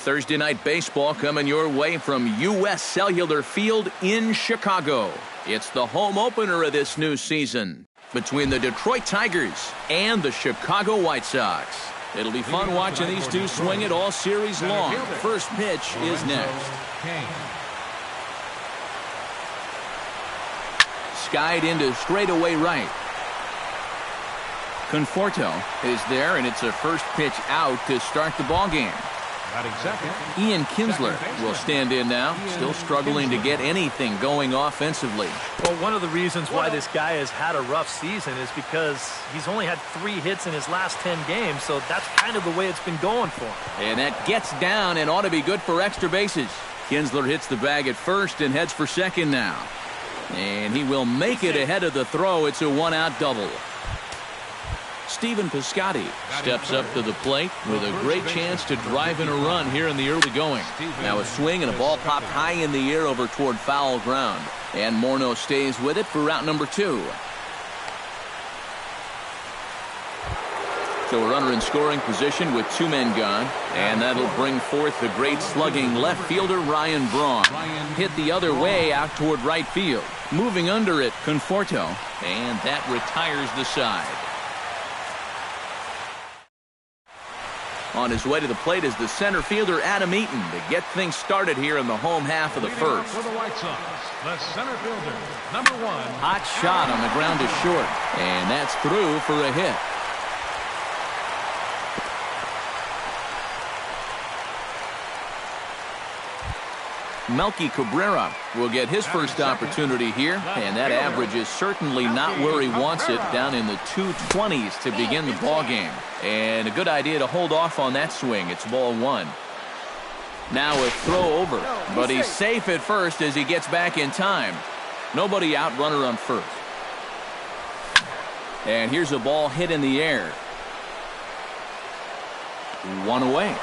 Thursday Night Baseball coming your way from U.S. Cellular Field in Chicago. It's the home opener of this new season between the Detroit Tigers and the Chicago White Sox. It'll be fun watching these two swing it all series long. First pitch is next. Skied into straightaway right. Conforto is there, and it's a first pitch out to start the ball game. Ian Kinsler will stand in now, still struggling to get anything going offensively. Well, one of the reasons why this guy has had a rough season is because he's only had 3 hits in his last 10 games, so that's kind of the way it's been going for him. And that gets down and ought to be good for extra bases. Kinsler hits the bag at first and heads for second now. And he will make it ahead of the throw. It's a 1-out double. Steven Piscotty steps up to the plate with a great chance to drive in a run here in the early going. Now a swing and a ball popped high in the air over toward foul ground. And Morneau stays with it for route number 2. So a runner in scoring position with 2 men gone. And that'll bring forth the great slugging left fielder Ryan Braun. Hit the other way out toward right field. Moving under it, Conforto. And that retires the side. On his way to the plate is the center fielder Adam Eaton to get things started here in the home half of the first. For the White Sox, the center fielder, number 1. Hot shot on the ground to short, and that's through for a hit. Melky Cabrera will get his first opportunity here, and that average is certainly not where he wants it, down in the 220s to begin the ball game. And a good idea to hold off on that swing. It's ball 1. Now a throw over, but he's safe at first as he gets back in time. Nobody out, runner on first. And here's a ball hit in the air. 1 away.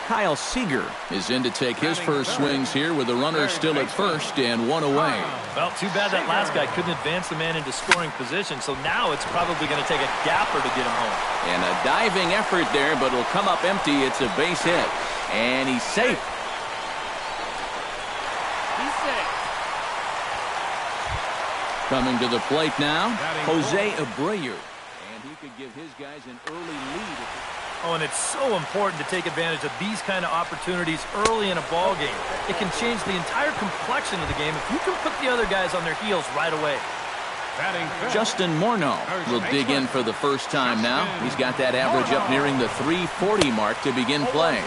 Kyle Seager is in to take his first swings here with the runner still at first and 1 away. Well, too bad that last guy couldn't advance the man into scoring position, so now it's probably going to take a gapper to get him home. And a diving effort there, but it'll come up empty. It's a base hit. And he's safe. He's safe. Coming to the plate now, Jose Abreu. And he could give his guys an early lead. Oh, and it's so important to take advantage of these kind of opportunities early in a ball game. It can change the entire complexion of the game if you can put the other guys on their heels right away. Justin Morneau will dig in for the first time now. He's got that average up nearing the 340 mark to begin play.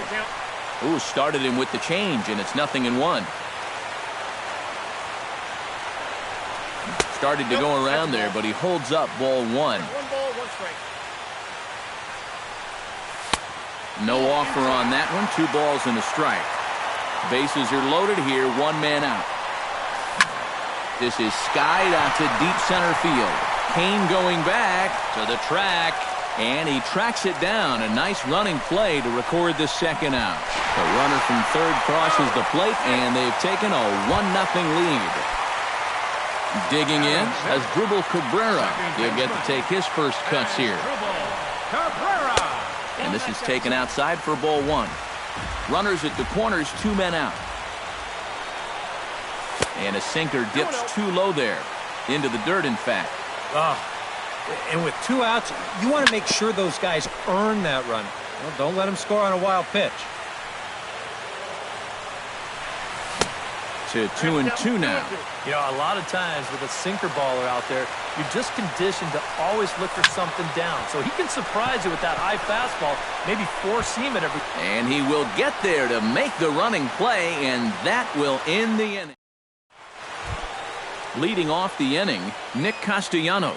Ooh, started him with the change, and it's 0-1. Started to go around there, but he holds up ball 1. 1 ball, 1 strike. No offer on that one. 2 balls and a strike. Bases are loaded here. 1 man out. This is skied out to deep center field. Kane going back to the track, and he tracks it down. A nice running play to record the second out. The runner from third crosses the plate, and they've taken a 1-0 lead. Digging in as Asdrubal Cabrera. He'll get to take his first cuts here. And this is taken outside for ball 1. Runners at the corners, 2 men out. And a sinker dips too low there. Into the dirt, in fact. And with 2 outs, you want to make sure those guys earn that run. Well, don't let them score on a wild pitch. To 2-2 now. You know, a lot of times with a sinker baller out there, you're just conditioned to always look for something down. So he can surprise you with that high fastball, maybe 4-seam it every. And he will get there to make the running play, and that will end the inning. Leading off the inning, Nick Castellanos,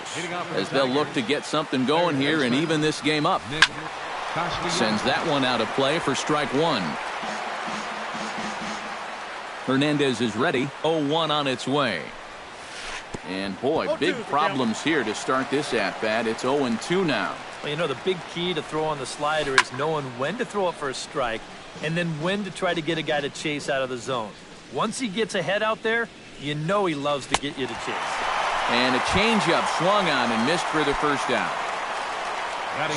as they'll look to get something going here and even this game up. Sends that one out of play for strike 1. Hernandez is ready. 0-1 on its way. And boy, big problems here to start this at-bat. It's 0-2 now. Well, you know, the big key to throw on the slider is knowing when to throw it for a strike and then when to try to get a guy to chase out of the zone. Once he gets ahead out there, you know he loves to get you to chase. And a changeup swung on and missed for the first out.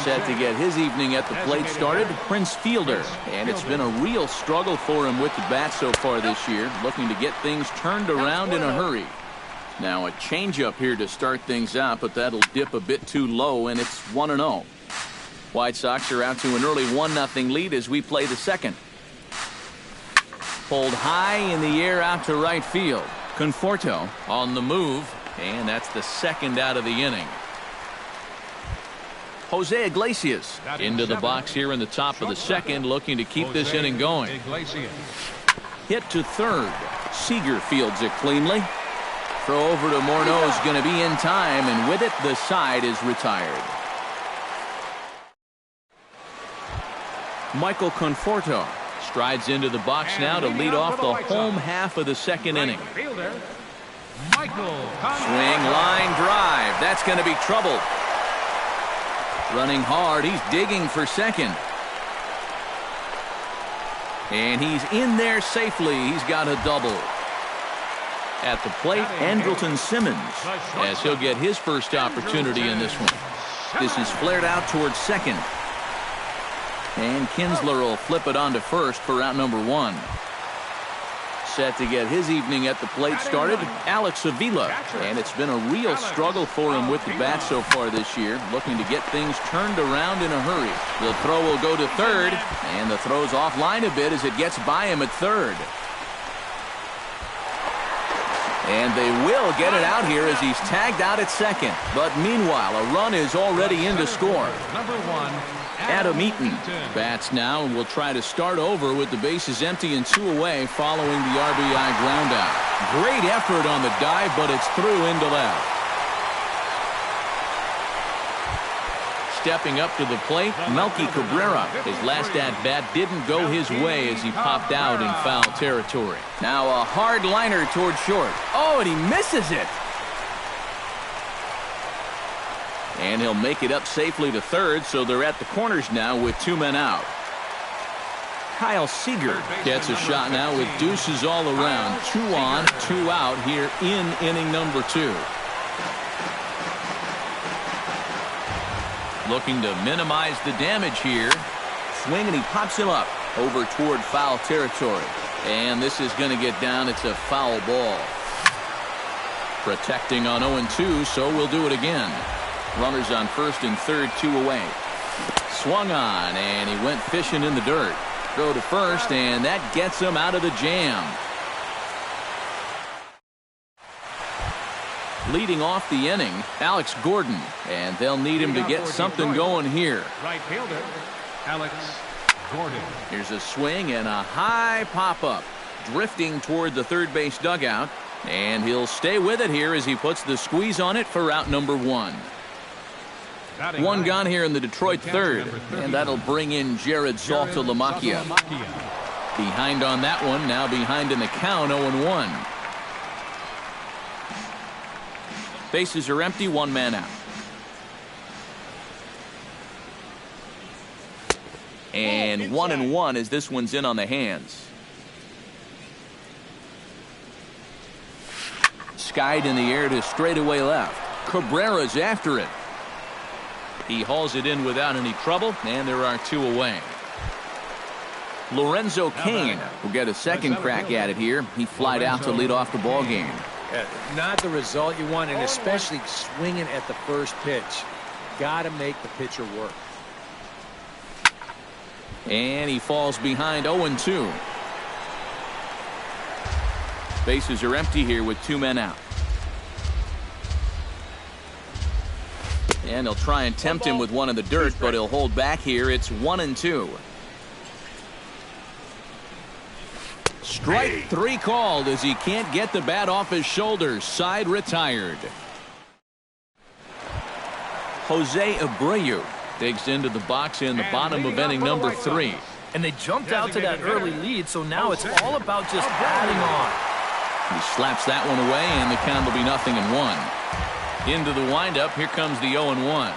Set to get his evening at the plate started, Prince Fielder. And it's been a real struggle for him with the bat so far this year, looking to get things turned around in a hurry. Now a changeup here to start things out, but that'll dip a bit too low, and it's 1-0. White Sox are out to an early 1-0 lead as we play the second. Pulled high in the air out to right field. Conforto on the move, and that's the second out of the inning. Jose Iglesias into the box here in the top of the second, looking to keep this inning going. Hit to third. Seager fields it cleanly. Throw over to Morneau is going to be in time, and with it, the side is retired. Michael Conforto strides into the box now to lead off the home half of the second inning. Swing, line drive. That's going to be trouble. Running hard. He's digging for second. And he's in there safely. He's got a double. At the plate, Andrelton Simmons, as he'll get his first opportunity in this one. This is flared out towards second. And Kinsler will flip it on to first for out number one. Set to get his evening at the plate started, Alex Avila. And it's been a real struggle for him with the bat so far this year, looking to get things turned around in a hurry. The throw will go to third, and the throw's offline a bit as it gets by him at third. And they will get it out here as he's tagged out at second. But meanwhile, a run is already in to score. Number one, Adam Eaton bats now and will try to start over with the bases empty and 2 away following the RBI groundout. Great effort on the dive, but it's through into left. Stepping up to the plate, Melky Cabrera. His last at-bat didn't go his way as he popped out in foul territory. Now a hard liner toward short. Oh, and he misses it. And he'll make it up safely to third, so they're at the corners now with 2 men out. Kyle Seager gets a shot now with deuces all around. 2 on, 2 out here in inning number 2. Looking to minimize the damage here. Swing, and he pops him up over toward foul territory. And this is going to get down. It's a foul ball. Protecting on 0-2, so we'll do it again. Runners on first and third, 2 away. Swung on, and he went fishing in the dirt. Throw to first, and that gets him out of the jam. Leading off the inning, Alex Gordon, and they'll need him to get something going here. right fielder, Alex Gordon. Here's a swing and a high pop-up, drifting toward the third base dugout, and he'll stay with it here as he puts the squeeze on it for out number 1. One gone here in the Detroit third, and that'll bring in Jared Saltalamacchia. Behind on that one, now behind in the count, 0-1. Bases are empty, 1 man out. And 1-1 as this one's in on the hands. Skied in the air to straightaway left. Cabrera's after it. He hauls it in without any trouble, and there are 2 away. Lorenzo Cain will get a second crack at it here. He flied out to lead off the ball game. Not the result you want, and especially swinging at the first pitch. Got to make the pitcher work. And he falls behind 0-2. Bases are empty here with 2 men out. And he'll try and tempt him with one in the dirt, but he'll hold back here. It's 1-2. Strike 3 called as he can't get the bat off his shoulders. Side retired. Jose Abreu digs into the box in the bottom of inning number 3. And they jumped out to that early lead, so now it's all about just adding on. He slaps that one away, and the count will be 0-1. Into the windup, here comes the 0-1.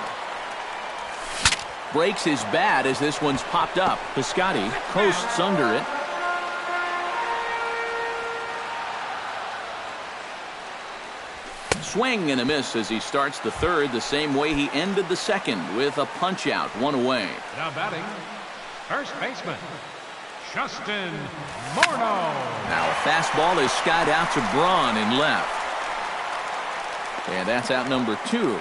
Breaks his bat as this one's popped up. Piscotty coasts under it. swing and a miss as he starts the third the same way he ended the second with a punch out, one away. Now batting, first baseman, Justin Morneau. Now a fastball is skied out to Braun in left. And that's out number 2.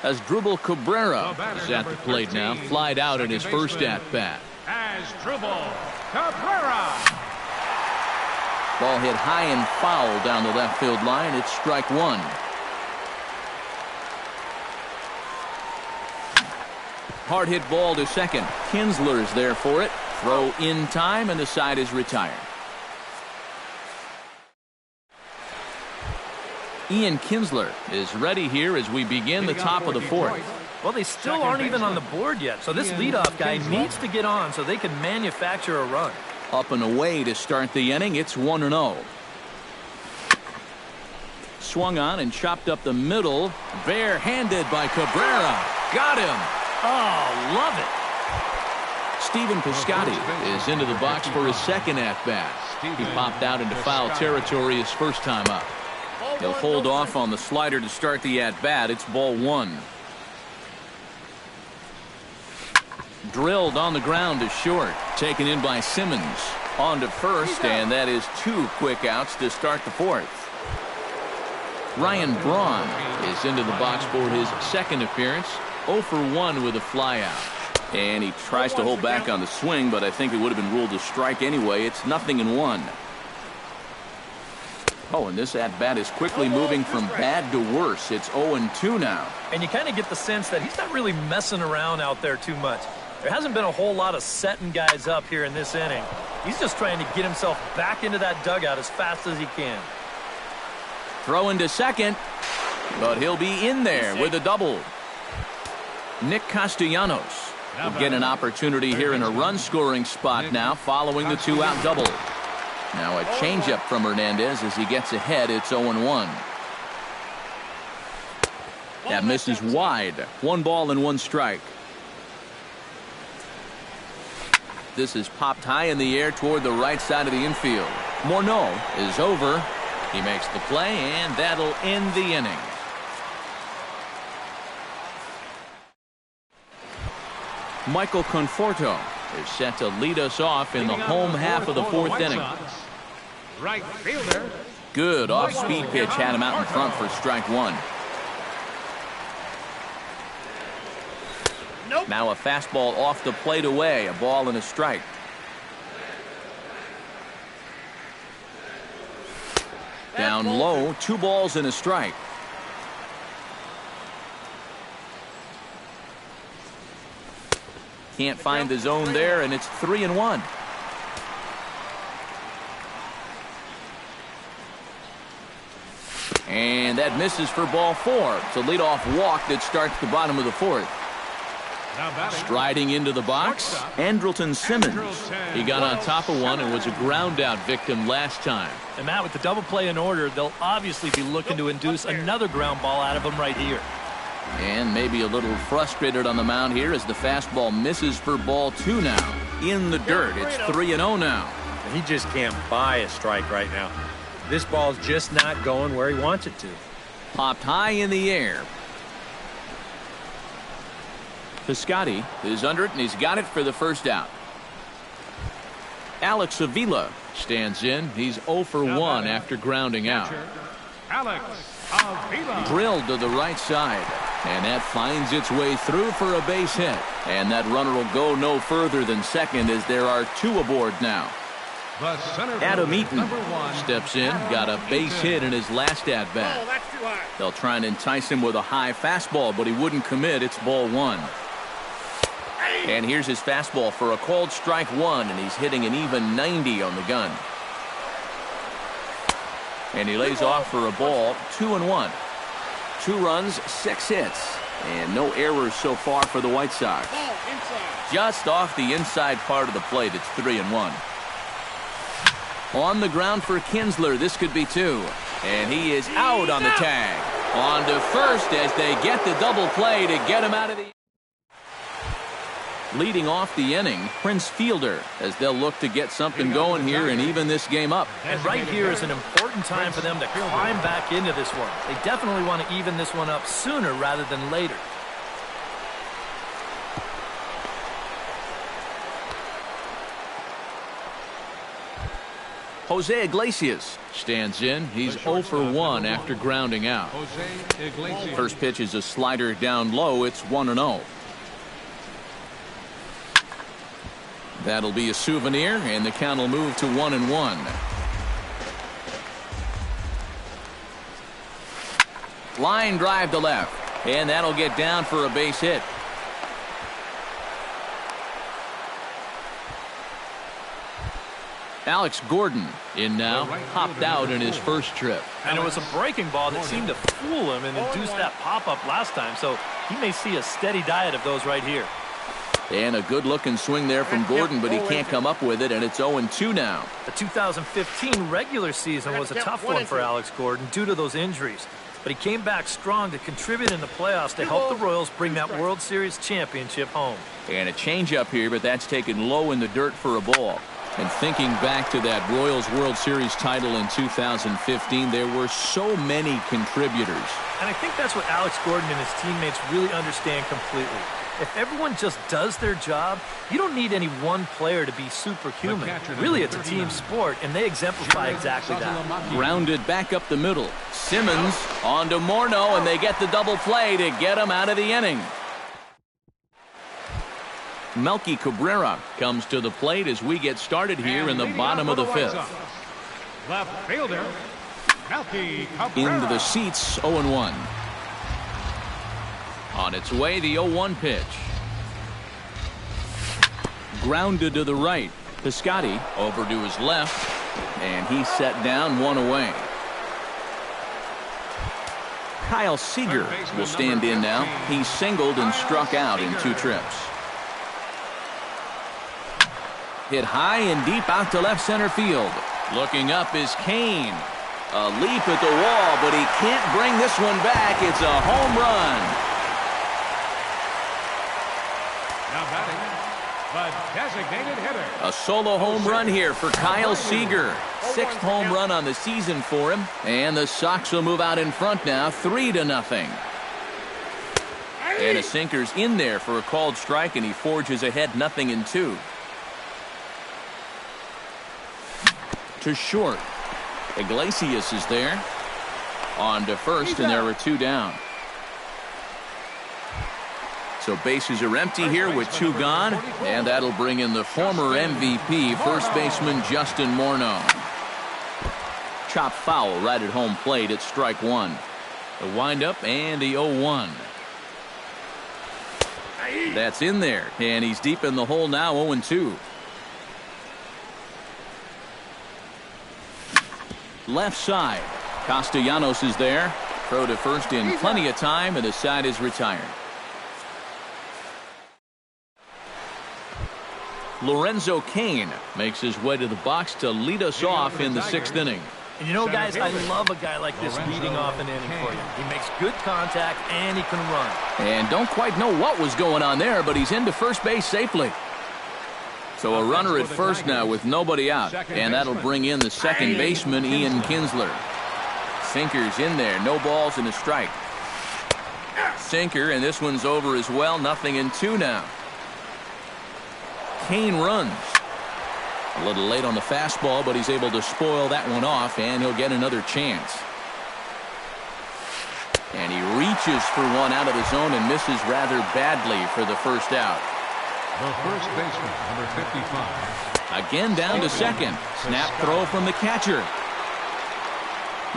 As Dribble Cabrera is at the plate now, flied out in his first at-bat. As Dribble Cabrera. Ball hit high and foul down the left field line. It's strike 1. Hard hit ball to second. Kinsler's there for it. Throw in time, and the side is retired. Ian Kinsler is ready here as we begin the top of the fourth. Well, they still aren't even on the board yet, so this leadoff guy needs to get on so they can manufacture a run. Up and away to start the inning. It's 1-0. Swung on and chopped up the middle. Bare-handed by Cabrera. Got him. Oh, love it. Stephen Piscotty is into the box for his second at-bat. He popped out into foul territory his first time up. He'll hold off on the slider to start the at-bat. It's ball 1. Drilled on the ground to short. Taken in by Simmons. On to first, and that is 2 quick outs to start the fourth. Ryan Braun is into the box for his second appearance. 0 for 1 with a flyout. And he tries to hold back on the swing, but I think it would have been ruled a strike anyway. It's 0-1. Oh, and this at-bat is quickly moving from bad to worse. It's 0-2 now. And you kind of get the sense that he's not really messing around out there too much. There hasn't been a whole lot of setting guys up here in this inning. He's just trying to get himself back into that dugout as fast as he can. Throw into second, but he'll be in there with a double. Nick Castellanos will get an opportunity here in a run-scoring spot now following the 2-out double. Now a changeup from Hernandez as he gets ahead. It's 0-1. That misses wide. 1 ball and 1 strike. This is popped high in the air toward the right side of the infield. Morneau is over. He makes the play, and that'll end the inning. Michael Conforto is set to lead us off in the home half of the fourth inning. Right fielder. Good off-speed pitch had him out in front for strike 1. Now a fastball off the plate away. A ball and a strike. Down low. 2 balls and a strike. Can't find the zone there, and it's 3-1. And that misses for ball 4. It's a leadoff walk that starts the bottom of the fourth. Striding into the box, Andrelton Simmons. He got on top of one and was a ground out victim last time. And Matt, with the double play in order, they'll obviously be looking to induce another ground ball out of him right here. And maybe a little frustrated on the mound here as the fastball misses for ball 2 now. In the dirt, it's 3-0 now. He just can't buy a strike right now. This ball's just not going where he wants it to. Popped high in the air. Piscotty is under it, and he's got it for the first out. Alex Avila stands in. He's 0 for 1 after grounding out. Alex Avila. Drilled to the right side, and that finds its way through for a base hit. And that runner will go no further than second as there are 2 aboard now. Adam Eaton steps in, got a base hit in his last at-bat. They'll try and entice him with a high fastball, but he wouldn't commit. It's ball 1. And here's his fastball for a called strike 1, and he's hitting an even 90 on the gun. And he lays off for a ball. 2-1. 2 runs, 6 hits, and no errors so far for the White Sox. Just off the inside part of the plate, it's 3-1. On the ground for Kinsler, this could be 2. And he is out on the tag. On to first as they get the double play to get him out of the... Leading off the inning, Prince Fielder, as they'll look to get something going here and even this game up. And right here is an important time for them to climb back into this one. They definitely want to even this one up sooner rather than later. Jose Iglesias stands in. He's 0 for 1 after grounding out. First pitch is a slider down low. It's 1-0. That'll be a souvenir, and the count will move to 1-1. Line drive to left, and that'll get down for a base hit. Alex Gordon in now, hopped out in his first trip. And it was a breaking ball that seemed to fool him and induce that pop-up last time, so he may see a steady diet of those right here. And a good-looking swing there from Gordon, but he can't come up with it, and it's 0-2 now. The 2015 regular season was a tough one for Alex Gordon due to those injuries, but he came back strong to contribute in the playoffs to help the Royals bring that World Series championship home. And a changeup here, but that's taken low in the dirt for a ball. And thinking back to that Royals World Series title in 2015, there were so many contributors. And I think that's what Alex Gordon and his teammates really understand completely. If everyone just does their job, you don't need any one player to be superhuman. Really, it's a team sport, and they exemplify exactly that. Grounded back up the middle. Simmons on to Morneau, and they get the double play to get him out of the inning. Melky Cabrera comes to the plate as we get started here in the bottom of the fifth. Left fielder, Melky Cabrera. Into the seats, 0-1. On its way, the 0-1 pitch. Grounded to the right. Piscotty over to his left, and he's set down, 1 away. Kyle Seager will stand in now. He's singled and struck out in 2 trips. Hit high and deep out to left center field. Looking up is Kane. A leap at the wall, but he can't bring this one back. It's a home run. Now batting, the designated hitter. A solo home run here for Kyle Seager. 6th home run on the season for him. And the Sox will move out in front now, 3-0. And a sinker's in there for a called strike, and he forges ahead 0-2. To short. Iglesias is there. On to first, and there are 2 down. So bases are empty here with 2 gone, and that'll bring in the former MVP, first baseman Justin Morneau. Chop foul right at home plate at strike 1. The windup and the 0-1. That's in there, and he's deep in the hole now, 0-2. Left side. Castellanos is there. Throw to first in plenty of time, and the side is retired. Lorenzo Cain makes his way to the box to lead us off in the 6th inning. And you know, guys, I love a guy like this leading off an inning for you. He makes good contact, and he can run. And don't quite know what was going on there, but he's into first base safely. So a runner at first now with nobody out, and that'll bring in the second baseman, Ian Kinsler. Sinker's in there, no balls and a strike. Sinker, and this one's over as well, 0-2 now. Kane runs. A little late on the fastball, but he's able to spoil that one off, and he'll get another chance. And he reaches for one out of the zone and misses rather badly for the first out. The first baseman, number 55. Again down to second. Snap throw from the catcher.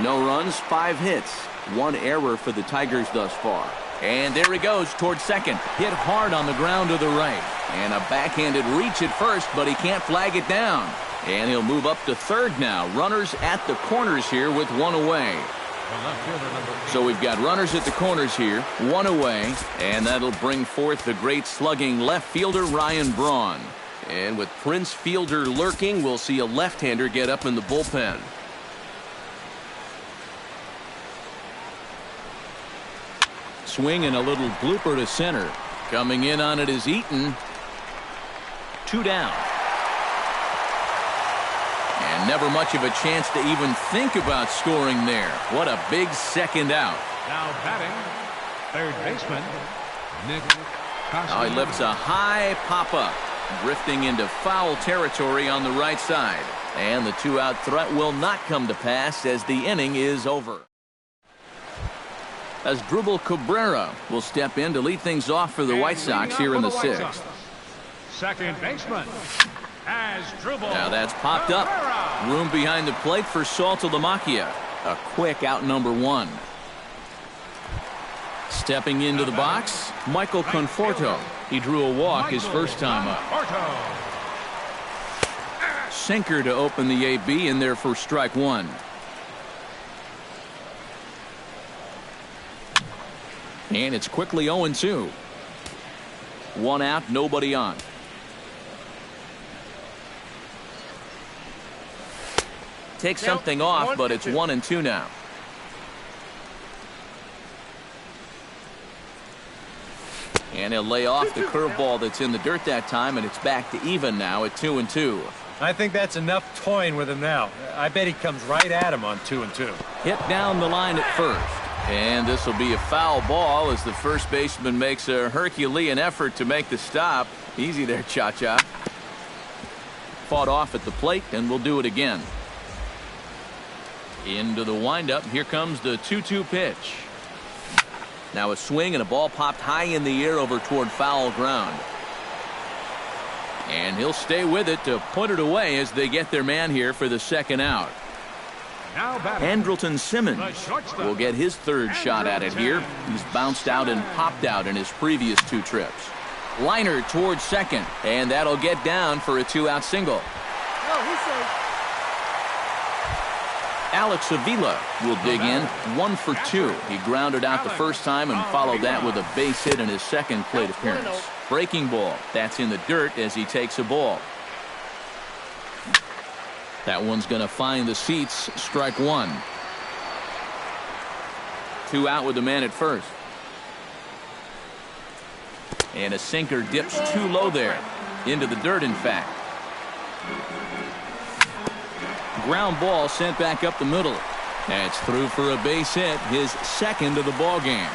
No runs, 5 hits. 1 error for the Tigers thus far. And there he goes towards second. Hit hard on the ground to the right. And a backhanded reach at first, but he can't flag it down. And he'll move up to third now. Runners at the corners here with 1 away. So we've got runners at the corners here, 1 away, and that'll bring forth the great slugging left fielder Ryan Braun. And with Prince Fielder lurking, we'll see a left-hander get up in the bullpen. Swing and a little blooper to center. Coming in on it is Eaton. 2 down. And never much of a chance to even think about scoring there. What a big second out. Now batting, third baseman, Nick. Now he lifts a high pop-up, drifting into foul territory on the right side. And the 2-out threat will not come to pass as the inning is over. As Drupal Cabrera will step in to lead things off for the White Sox here in the 6th. Second baseman, as Drupal. Now that's popped up. Room behind the plate for Saltalamacchia. A quick out number 1. Stepping into the box, Michael Conforto. He drew a walk his first time up. Sinker to open the AB in there for strike 1. And it's quickly 0-2. 1 out, nobody on. Take something off, but it's 1-2 now. And he'll lay off the curveball that's in the dirt that time, and it's back to even now at 2-2. I think that's enough toying with him now. I bet he comes right at him on 2-2. Hit down the line at first. And this will be a foul ball as the first baseman makes a Herculean effort to make the stop. Easy there, Cha-Cha. Fought off at the plate, and we'll do it again. Into the windup. Here comes the 2-2 pitch. Now a swing and a ball popped high in the air over toward foul ground. And he'll stay with it to put it away as they get their man here for the second out. Andrelton Simmons will get his third shot at it here. He's bounced out and popped out in his previous 2 trips. Liner towards second, and that'll get down for a 2-out single. Alex Avila will dig in 1 for 2. He grounded out the first time and followed that with a base hit in his second plate appearance. Breaking ball. That's in the dirt as he takes a ball. That one's going to find the seats. Strike 1. 2 out with the man at first. And a sinker dips too low there. Into the dirt, in fact. Ground ball sent back up the middle. That's through for a base hit, his second of the ball game.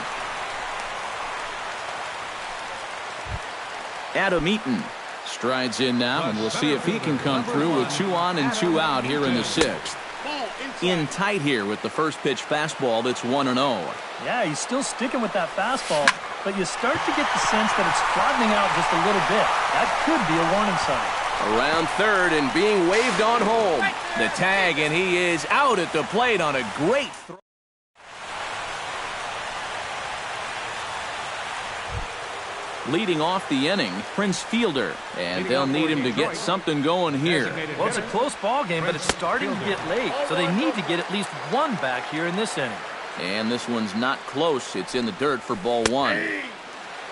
Adam Eaton strides in now, and we'll see if he can come through with 2 on and 2 out here in the 6th. In tight here with the first pitch fastball that's 1-0. Yeah, he's still sticking with that fastball, but you start to get the sense that it's flattening out just a little bit. That could be a warning sign. Around third and being waved on home. The tag, and he is out at the plate on a great throw. Leading off the inning, Prince Fielder, and they'll need him to get something going here. Well, it's a close ball game, but it's starting to get late, so they need to get at least 1 back here in this inning. And this one's not close. It's in the dirt for ball 1.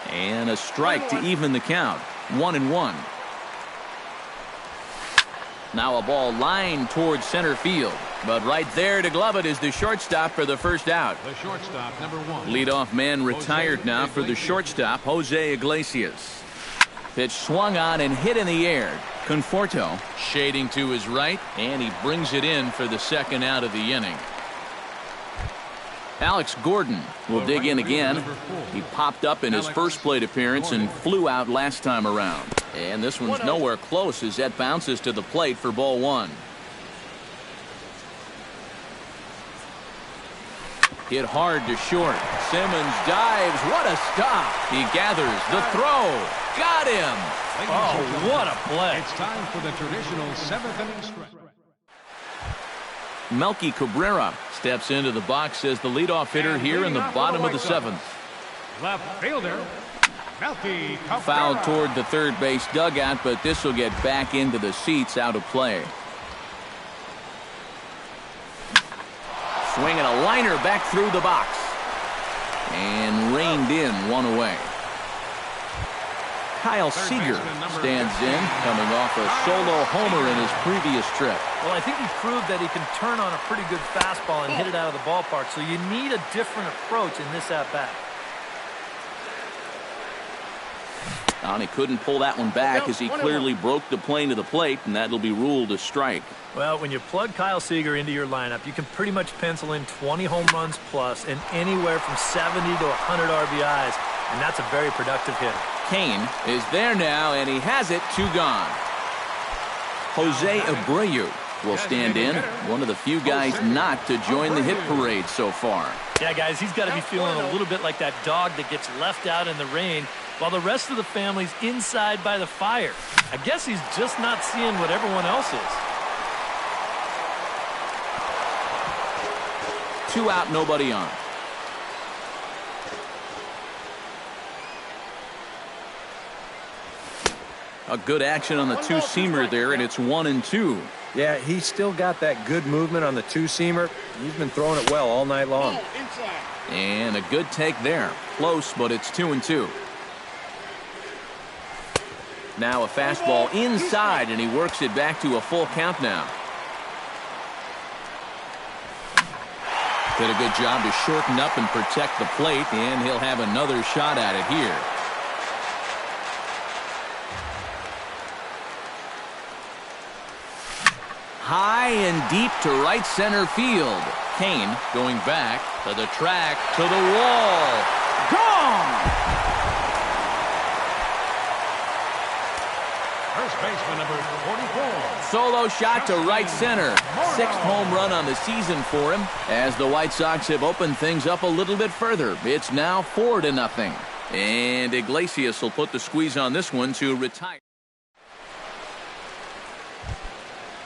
And a strike to even the count. 1-1. Now a ball lined towards center field. But right there to glove it is the shortstop for the first out. The shortstop, number 1. Leadoff man retired now for the shortstop, Jose Iglesias. Pitch swung on and hit in the air. Conforto shading to his right, and he brings it in for the second out of the inning. Alex Gordon will dig in again. He popped up in his first plate appearance and flew out last time around. And this one's nowhere close as that bounces to the plate for ball 1. Hit hard to short. Simmons dives. What a stop. He gathers the throw. Got him. Oh, what a play. It's time for the traditional 7th inning stretch. Melky Cabrera steps into the box as the leadoff hitter here in the bottom of the 7th. Left fielder, Melky Cabrera. Fouled toward the third base dugout, but this will get back into the seats, out of play. Swinging a liner back through the box. And reined in, 1 away. Kyle Seager stands in, coming off a solo homer in his previous trip. Well, I think he proved that he can turn on a pretty good fastball and hit it out of the ballpark, so you need a different approach in this at-bat. And he couldn't pull that one back as he clearly broke the plane to the plate, and that'll be ruled a strike. Well, when you plug Kyle Seager into your lineup, you can pretty much pencil in 20 home runs plus and anywhere from 70 to 100 RBIs, and that's a very productive hitter. Kane is there now, and he has it, 2 gone. Jose Abreu will stand in, one of the few guys not to join the hit parade so far. Yeah, guys, he's got to be feeling a little bit like that dog that gets left out in the rain while the rest of the family's inside by the fire. I guess he's just not seeing what everyone else is. 2 out, nobody on. A good action on the two-seamer there, and it's 1-2. Yeah, he's still got that good movement on the two-seamer. He's been throwing it well all night long. And a good take there. Close, but it's 2-2. Now a fastball inside, and he works it back to a full count now. Did a good job to shorten up and protect the plate, and he'll have another shot at it here. High and deep to right center field. Kane going back to the track, to the wall. Gone! First baseman number 44. Solo shot to right center. 6th home run on the season for him as the White Sox have opened things up a little bit further. It's now 4-0. And Iglesias will put the squeeze on this one to retire.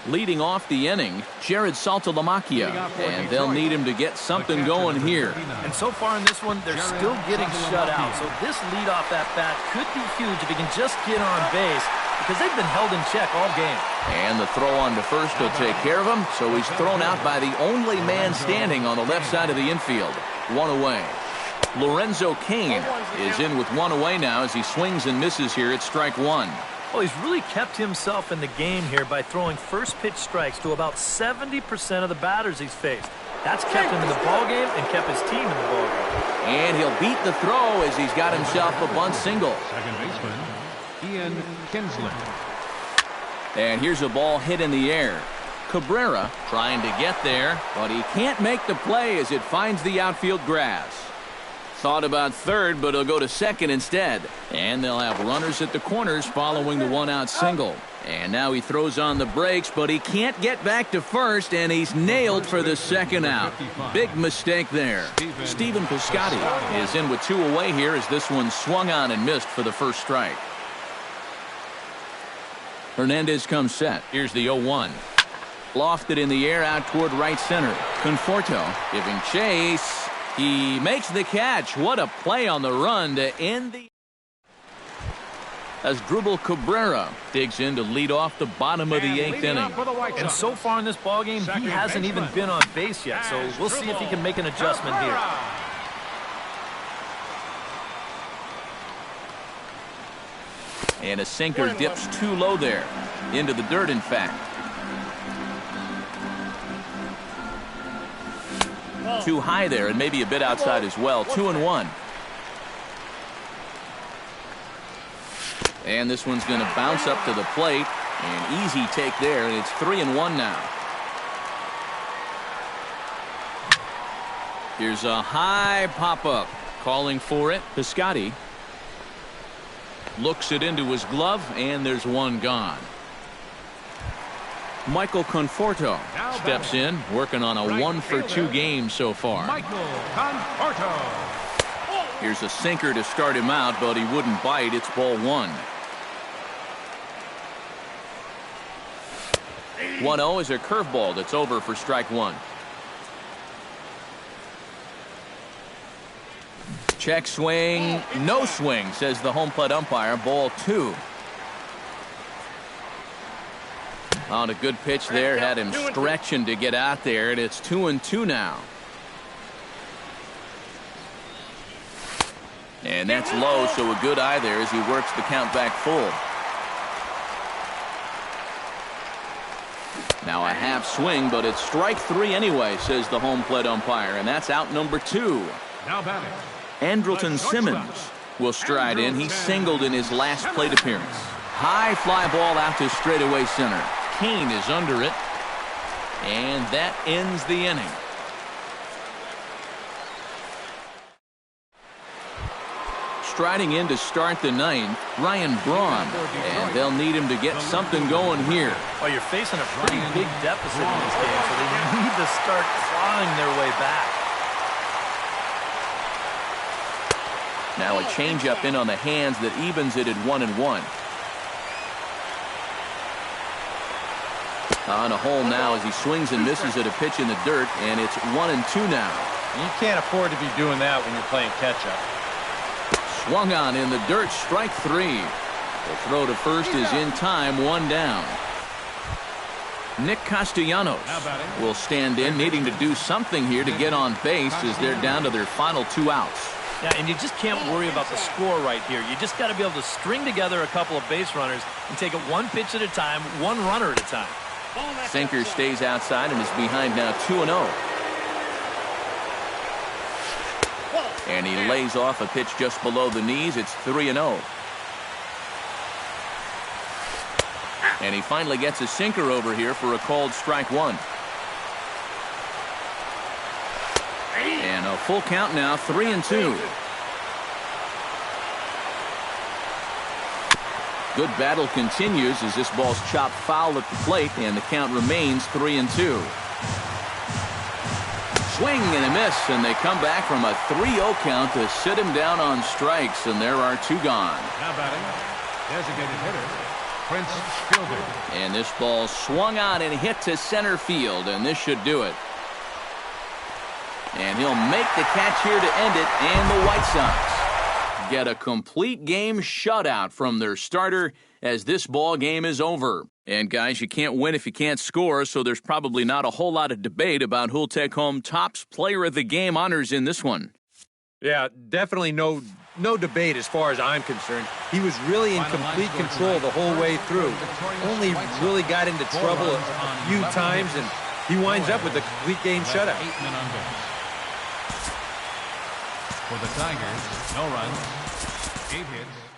Leading off the inning, Jared Saltalamacchia, and they'll need him to get something going here. And so far in this one, they're still getting shut out. So this leadoff at-bat could be huge if he can just get on base, because they've been held in check all game. And the throw on to first will take care of him, so he's thrown out by the only man standing on the left side of the infield. 1 away. Lorenzo Cain is in with 1 away now as he swings and misses here at strike 1. Well, he's really kept himself in the game here by throwing first pitch strikes to about 70% of the batters he's faced. That's kept him in the ballgame and kept his team in the ballgame. And he'll beat the throw as he's got himself a bunt single. Second baseman, Ian Kinsler. And here's a ball hit in the air. Cabrera trying to get there, but he can't make the play as it finds the outfield grass. Thought about third, but he'll go to second instead. And they'll have runners at the corners following the 1-out single. And now he throws on the brakes, but he can't get back to first, and he's nailed for the 2nd out. Big mistake there. Stephen Piscotty is in with 2 away here as this one swung on and missed for the first strike. Hernandez comes set. Here's the 0-1. Lofted in the air out toward right center. Conforto giving chase. He makes the catch. What a play on the run to end the... As Dribble Cabrera digs in to lead off the bottom of the 8th inning. And so far in this ballgame, he hasn't even been on base yet, so we'll see if he can make an adjustment here. And a sinker dips too low there. Into the dirt, in fact. Too high there, and maybe a bit outside as well. 2-1. And this one's going to bounce up to the plate. An easy take there, and it's 3-1 now. Here's a high pop-up. Calling for it. Piscotty looks it into his glove, and there's one gone. Michael Conforto steps in, working on a 1-for-2 game so far. Michael Conforto. Here's a sinker to start him out, but he wouldn't bite. It's ball 1. 1-0 is a curveball that's over for strike 1. Check swing, no swing, says the home plate umpire. Ball 2. On a good pitch there, had him stretching to get out there, and it's 2-2 now. And that's low, so a good eye there as he works the count back full. Now a half swing, but it's strike 3 anyway, says the home plate umpire, and that's out number 2. Now batting, Andrelton Simmons will stride in. He singled in his last plate appearance. High fly ball out to straightaway center. Kane is under it. And that ends the inning. Striding in to start the ninth, Ryan Braun, and they'll need him to get something going here. Oh, you're facing a pretty big deficit in this game, so they need to start clawing their way back. Now a changeup in on the hands that evens it at 1-1. On a hole now as he swings and misses at a pitch in the dirt, and it's 1-2 now. You can't afford to be doing that when you're playing catch-up. Swung on in the dirt, strike three. The throw to first is in time, one down. Nick Castellanos will stand in, needing to do something here to get on base as they're down to their final 2 outs. Yeah, and you just can't worry about the score right here. You just got to be able to string together a couple of base runners and take it one pitch at a time, one runner at a time. Sinker stays outside and is behind now 2-0. And he lays off a pitch just below the knees. It's 3-0. And he finally gets a sinker over here for a called strike one. And a full count now, 3-2. Good battle continues as this ball's chopped foul at the plate, and the count remains 3-2. Swing and a miss, and they come back from a 3-0 count to sit him down on strikes, and there are 2 gone. Now batting, designated hitter, Prince Fielder. And this ball swung on and hit to center field, and this should do it. And he'll make the catch here to end it, and the White Sox get a complete game shutout from their starter as this ball game is over. And guys, you can't win if you can't score, so there's probably not a whole lot of debate about who'll take home Topps Player of the Game honors in this one. Yeah, definitely no debate as far as I'm concerned. He was really in complete control the whole way through. Only really got into trouble a few times, and he winds up with a complete game shutout. 8 men on base. For the Tigers, no runs, 8 hits.